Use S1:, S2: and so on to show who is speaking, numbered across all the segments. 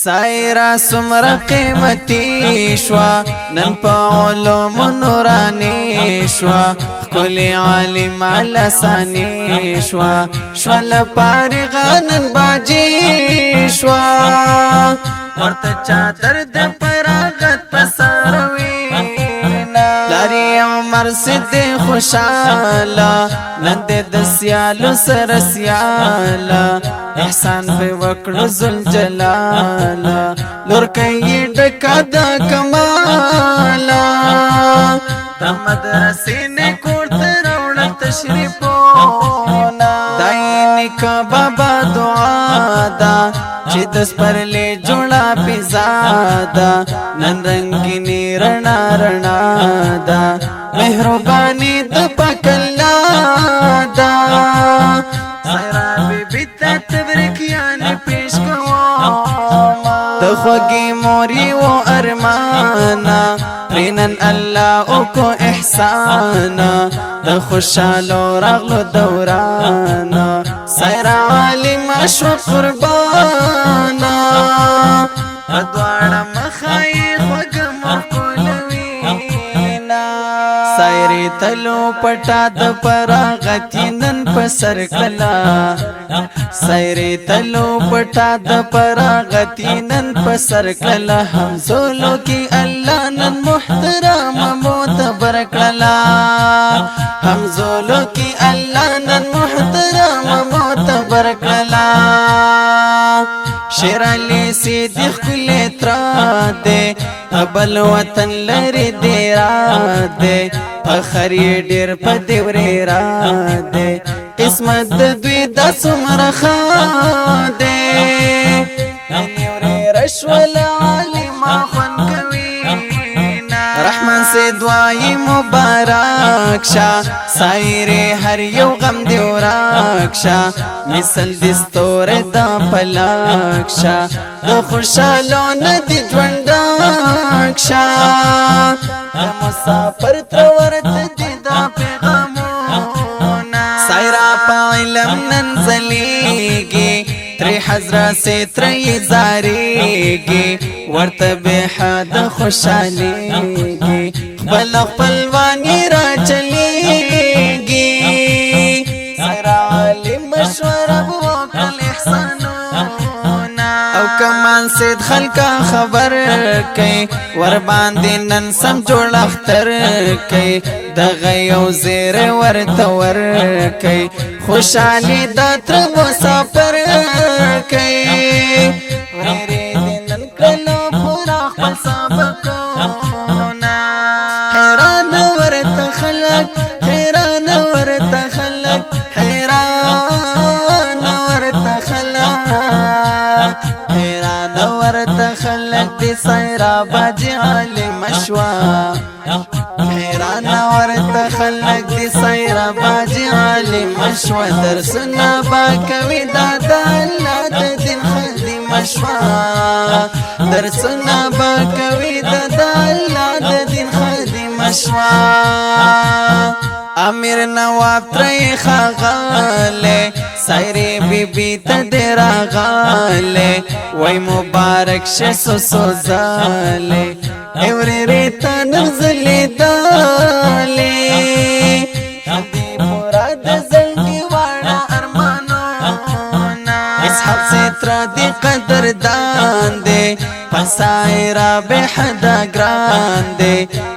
S1: سایرا سمر قیمتی شوا نن پا علوم نورانی شوا کلی عالم علسانی شوا شوال پارغانن باجی شوا ورطا چادر د پراغت پساروینا لاری عمر سد خوشالا نند دسیالو سرسیالا احسان بے وکڑ زلجلالا لور کئی ڈکا دا کمالا دا مدرسی نے کورت روڑ تشریفونا دائی نکا بابا دعا دا چی دس پر لے جوڑا پیزادا نن رنگینی رنا رنا دا مہربانی دا پکلا دا سیرا بی بیتا تبرکیانی پیش کواما دا خوگی موری و ارمانا رینن اللہ او کو احسانا دا خوشالو رغلو دورانا سیرا عالم اشو قربانا ادوارا مخائی خوگم قولوینا سیری تلو پٹا دا پراغتی نن پسر کلا سیری تلو پٹا دا پراغتی نن پسر کلا ہم زولو کی اللہ نن محترام موتبر کلا ہم زولو کی اللہ نن محترام موتبر کلا شیر علی صدیق کلی ترا دے ابل وطن لری دیرا دے فخری دیر پا دیوری را دے قسمت دوی دا سمرخا دے نیوری رشول عالم آخون کوینا رحمان سے دعائی مبارک شا سائر ہر یو غم دیو راکشا مثل دستور دا پلاک شا دا خوشالون دی جونداک شا دا مسافر تورت دی دا پیغامونا سائرہ پا علم ننزلیگی تری حضرہ سے تری زاریگی ورت بے حد خوشالیگی خبل خبلوانی را چلیگی سائرہ عالم مشورہ بوکل احسانونا او کمان سید خلقا خبر کئی ورباندی نن سم جوڑ اختر کئی دغیو زیر ورتور کئی خوشالی داتر مسافر کئی ویری دینن کلو پورا خپل سابقونا حیران ورت خلق حیران ورت خلق حیران ورت خلق حیران ورت خلق دی سیرا باجی عالم اشوا حیران ورت خلق دی سیرا باجی عالم اشوا درسنا باکوی دادا اللہ دا دین خدیم اشوا درسنا باکوی دادا اللہ دا دین خدیم اشوا امیر نواب تری خاغالے سائری بی بی تدیرا غالے وی مبارک شسو سوزالے ایوری ریتا نرزلی دالے خدی مراد زلگی وارا ارمانونا اسحاب سیترا دی قدر دان دے پسائرہ بے حدا گران دے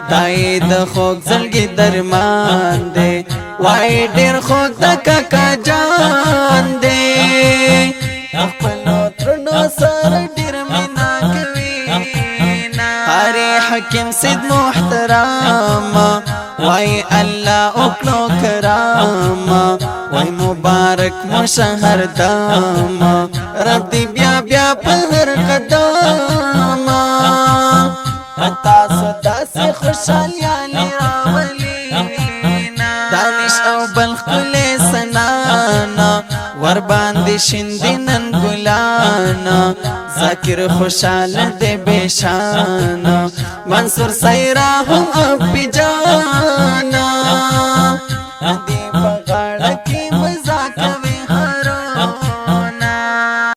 S1: دائی دا خوک زلگی درمان دے وائی دیر خوک دا کاکا جان دے اخپلو ترنو سار دیر مینا کوینا قاری حکم سید محترام وائی اللہ اکلو کرام وائی مبارک مشہر دام رب دی بیا بیا پہر قدام تاسو داسی خوشالیانی راولینا دانش او بلخ کلی سنانا ورباندی شندینن گلانا ذاکر خوشال دے بیشانا منصور سیرہ ہم اب جانا